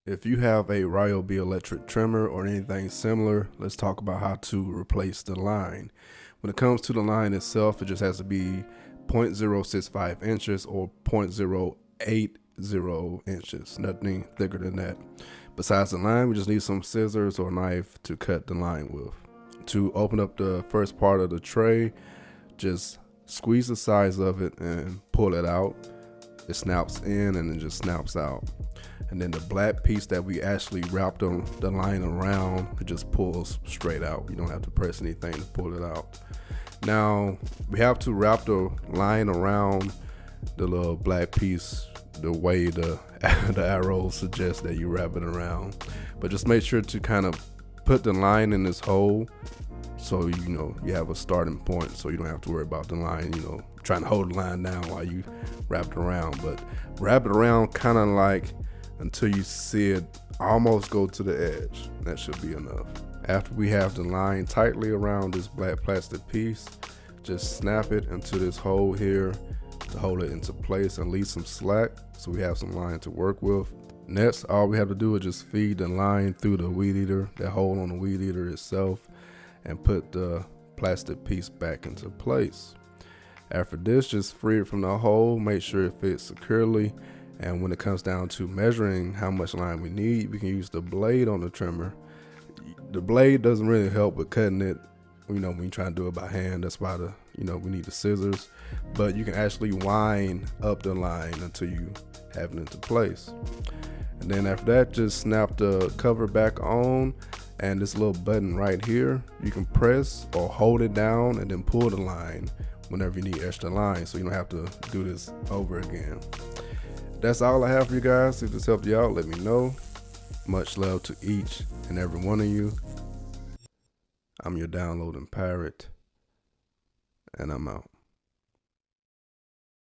If you have a Ryobi electric trimmer or anything similar, let's talk about how to replace the line. When it comes to the line itself, it just has to be 0.065 inches or 0.080 inches, nothing thicker than that. Besides the line, we just need some scissors or knife to cut the line with. To open up the first part of the tray, just squeeze the sides of it and pull it out. It snaps in and it just snaps out. And then the black piece that we actually wrapped the line around, it just pulls straight out. You don't have to press anything to pull it out. Now, we have to wrap the line around the little black piece the way the arrow suggests that you wrap it around. But just make sure to kind of put the line in this hole so you have a starting point, so you don't have to worry about the line, trying to hold the line down while you wrap it around. But wrap it around kind of like until you see it almost go to the edge. That should be enough. After we have the line tightly around this black plastic piece, just snap it into this hole here to hold it into place and leave some slack so we have some line to work with. Next, all we have to do is just feed the line through the weed eater, that hole on the weed eater itself, and put the plastic piece back into place. After this, just free it from the hole, make sure it fits securely. And when it comes down to measuring how much line we need, we can use the blade on the trimmer. The blade doesn't really help with cutting it, when you try to do it by hand. That's why we need the scissors. But you can actually wind up the line until you have it into place. And then after that, just snap the cover back on, and this little button right here, you can press or hold it down and then pull the line whenever you need extra line, so you don't have to do this over again. That's all I have for you guys. If this helped you out, let me know. Much love to each and every one of you. I'm your downloading pirate, and I'm out.